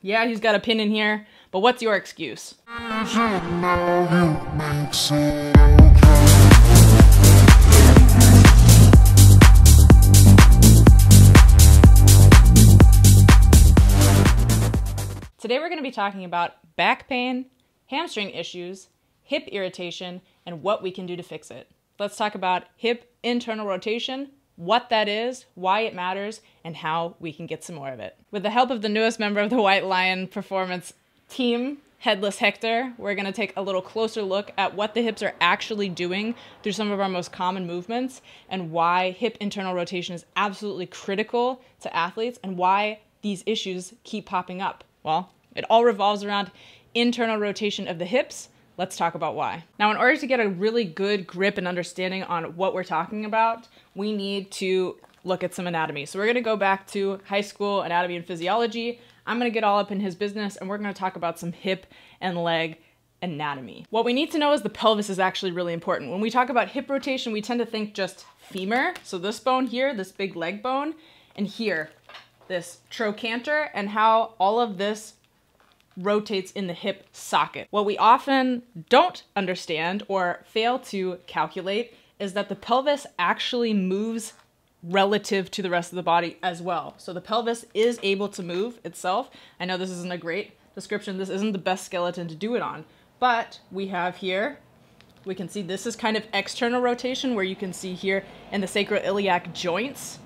Yeah, he's got a pin in here, but what's your excuse? Today we're going to be talking about back pain, hamstring issues, hip irritation, and what we can do to fix it. Let's talk about hip internal rotation, what that is, why it matters, and how we can get some more of it. With the help of the newest member of the White Lion Performance team, Headless Hector, we're going to take a little closer look at what the hips are actually doing through some of our most common movements, and why hip internal rotation is absolutely critical to athletes, and why these issues keep popping up. Well, it all revolves around internal rotation of the hips. Let's talk about why. Now, in order to get a really good grip and understanding on what we're talking about, we need to look at some anatomy. So we're going to go back to high school anatomy and physiology. I'm going to get all up in his business, and we're going to talk about some hip and leg anatomy. What we need to know is the pelvis is actually really important. When we talk about hip rotation, we tend to think just femur. So this bone here, this big leg bone, and here, this trochanter, and how all of this rotates in the hip socket. What we often don't understand or fail to calculate is that the pelvis actually moves relative to the rest of the body as well. So the pelvis is able to move itself. I know this isn't a great description. This isn't the best skeleton to do it on, but we have here, we can see this is kind of external rotation, where you can see here in the sacroiliac joints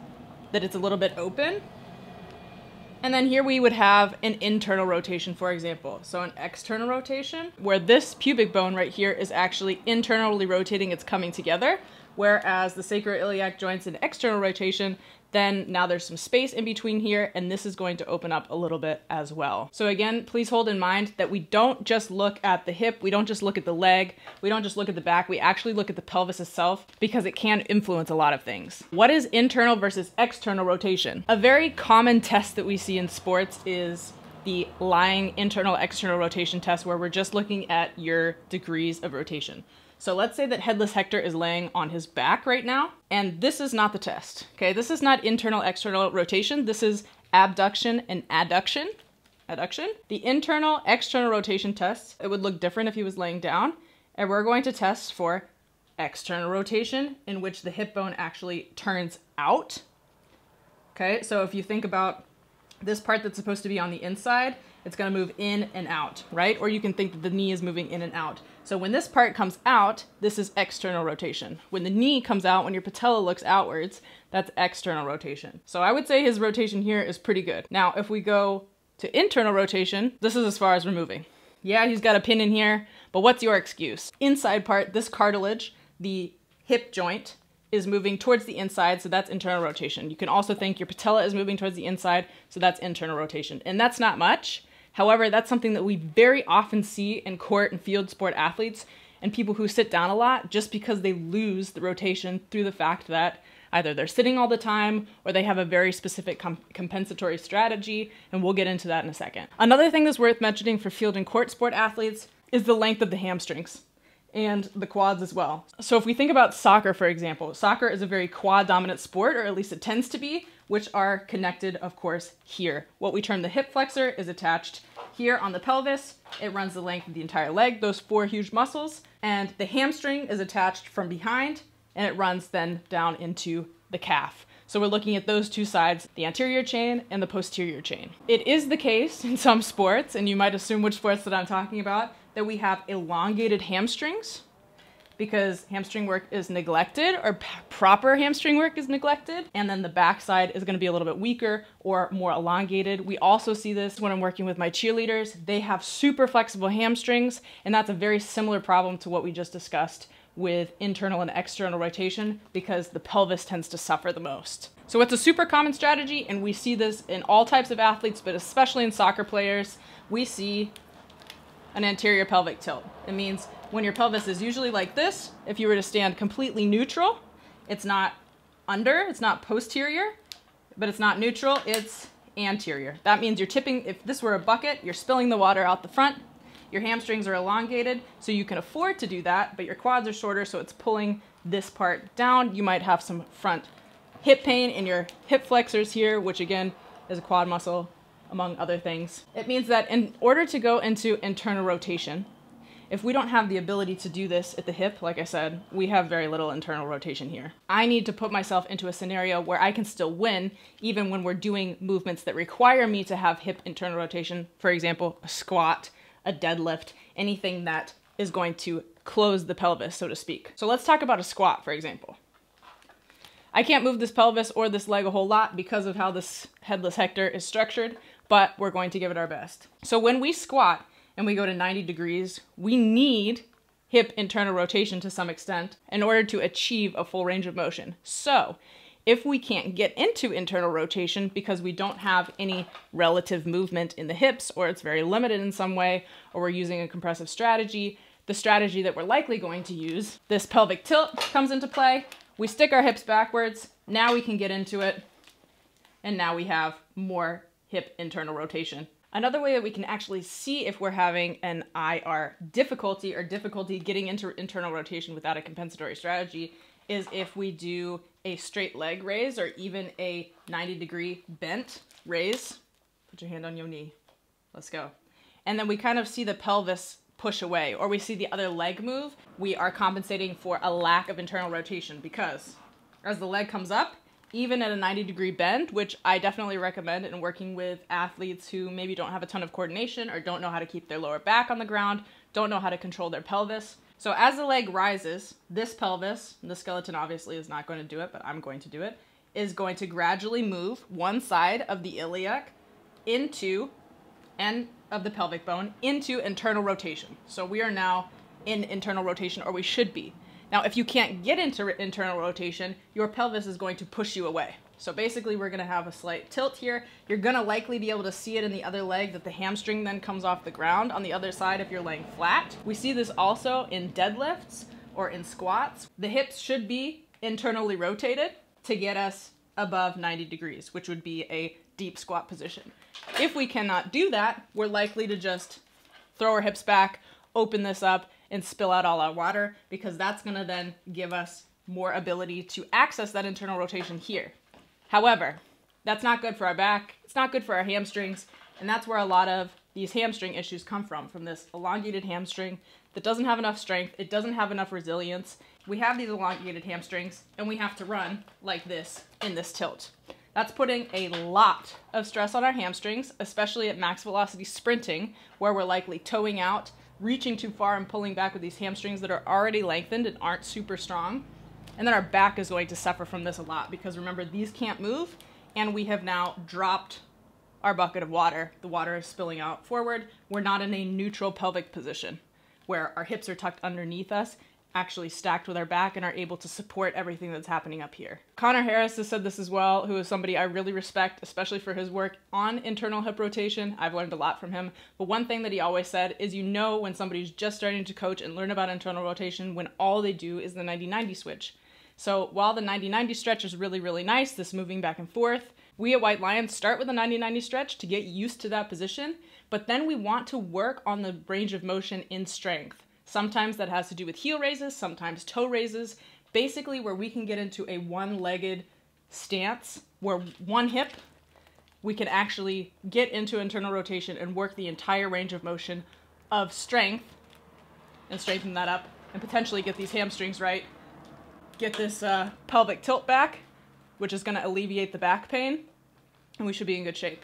that it's a little bit open. And then here we would have an internal rotation, for example. So an external rotation, where this pubic bone right here is actually internally rotating, it's coming together. Whereas the sacroiliac joints in external rotation, then now there's some space in between here, and this is going to open up a little bit as well. So again, please hold in mind that we don't just look at the hip, we don't just look at the leg, we don't just look at the back, we actually look at the pelvis itself, because it can influence a lot of things. What is internal versus external rotation? A very common test that we see in sports is the lying internal-external rotation test, where we're just looking at your degrees of rotation. So let's say that Headless Hector is laying on his back right now, and this is not the test, okay? This is not internal-external rotation. This is abduction and adduction. The internal-external rotation test, it would look different if he was laying down, and we're going to test for external rotation, in which the hip bone actually turns out, okay? So if you think about this part that's supposed to be on the inside, it's going to move in and out, right? Or you can think that the knee is moving in and out. So when this part comes out, this is external rotation. When the knee comes out, when your patella looks outwards, that's external rotation. So I would say his rotation here is pretty good. Now, if we go to internal rotation, this is as far as we're moving. Yeah, he's got a pin in here, but what's your excuse? Inside part, this cartilage, the hip joint, is moving towards the inside, so that's internal rotation. You can also think your patella is moving towards the inside, so that's internal rotation. And that's not much. However, that's something that we very often see in court and field sport athletes and people who sit down a lot, just because they lose the rotation through the fact that either they're sitting all the time or they have a very specific compensatory strategy, and we'll get into that in a second. Another thing that's worth mentioning for field and court sport athletes is the length of the hamstrings and the quads as well. So if we think about soccer, for example, soccer is a very quad dominant sport, or at least it tends to be, which are connected, of course, here. What we term the hip flexor is attached here on the pelvis. It runs the length of the entire leg, those four huge muscles. And the hamstring is attached from behind, and it runs then down into the calf. So we're looking at those two sides, the anterior chain and the posterior chain. It is the case in some sports, and you might assume which sports that I'm talking about, that we have elongated hamstrings, because hamstring work is neglected, or proper hamstring work is neglected. And then the backside is going to be a little bit weaker or more elongated. We also see this when I'm working with my cheerleaders. They have super flexible hamstrings, and that's a very similar problem to what we just discussed with internal and external rotation, because the pelvis tends to suffer the most. So it's a super common strategy, and we see this in all types of athletes, but especially in soccer players. We see an anterior pelvic tilt. It means when your pelvis is usually like this, if you were to stand completely neutral, it's not under, it's not posterior, but it's not neutral, it's anterior. That means you're tipping, if this were a bucket, you're spilling the water out the front. Your hamstrings are elongated, so you can afford to do that, but your quads are shorter, so it's pulling this part down. You might have some front hip pain in your hip flexors here, which again is a quad muscle among other things. It means that in order to go into internal rotation, if we don't have the ability to do this at the hip, like I said, we have very little internal rotation here. I need to put myself into a scenario where I can still win, even when we're doing movements that require me to have hip internal rotation. For example, a squat, a deadlift, anything that is going to close the pelvis, so to speak. So let's talk about a squat, for example. I can't move this pelvis or this leg a whole lot because of how this Headless Hector is structured, but we're going to give it our best. So when we squat, and we go to 90 degrees, we need hip internal rotation to some extent in order to achieve a full range of motion. So if we can't get into internal rotation because we don't have any relative movement in the hips, or it's very limited in some way, or we're using a compressive strategy, the strategy that we're likely going to use, this pelvic tilt comes into play. We stick our hips backwards, now we can get into it, and now we have more hip internal rotation. Another way that we can actually see if we're having an IR difficulty or difficulty getting into internal rotation without a compensatory strategy is if we do a straight leg raise or even a 90-degree bent raise. Put your hand on your knee. Let's go. And then we kind of see the pelvis push away, or we see the other leg move. We are compensating for a lack of internal rotation because as the leg comes up, even at a 90-degree bend, which I definitely recommend in working with athletes who maybe don't have a ton of coordination or don't know how to keep their lower back on the ground, don't know how to control their pelvis. So as the leg rises, this pelvis, the skeleton obviously is not going to do it, but I'm going to do it, is going to gradually move one side of the iliac into, and of the pelvic bone, into internal rotation. So we are now in internal rotation, or we should be. Now, if you can't get into internal rotation, your pelvis is going to push you away. So basically, we're going to have a slight tilt here. You're going to likely be able to see it in the other leg that the hamstring then comes off the ground on the other side if you're laying flat. We see this also in deadlifts or in squats. The hips should be internally rotated to get us above 90 degrees, which would be a deep squat position. If we cannot do that, we're likely to just throw our hips back, open this up, and spill out all our water, because that's gonna then give us more ability to access that internal rotation here. However, that's not good for our back, it's not good for our hamstrings, and that's where a lot of these hamstring issues come from this elongated hamstring that doesn't have enough strength, it doesn't have enough resilience. We have these elongated hamstrings, and we have to run like this in this tilt. That's putting a lot of stress on our hamstrings, especially at max velocity sprinting, where we're likely toeing out, reaching too far and pulling back with these hamstrings that are already lengthened and aren't super strong. And then our back is going to suffer from this a lot because remember, these can't move, and we have now dropped our bucket of water. The water is spilling out forward. We're not in a neutral pelvic position where our hips are tucked underneath us, actually stacked with our back, and are able to support everything that's happening up here. Connor Harris has said this as well, who is somebody I really respect, especially for his work on internal hip rotation. I've learned a lot from him. But one thing that he always said is, you know when somebody's just starting to coach and learn about internal rotation when all they do is the 90-90 switch. So while the 90-90 stretch is really, really nice, this moving back and forth, we at White Lions start with a 90-90 stretch to get used to that position, but then we want to work on the range of motion in strength. Sometimes that has to do with heel raises, sometimes toe raises, basically where we can get into a one-legged stance where one hip, we can actually get into internal rotation and work the entire range of motion of strength and strengthen that up and potentially get these hamstrings right, get this pelvic tilt back, which is going to alleviate the back pain, and we should be in good shape.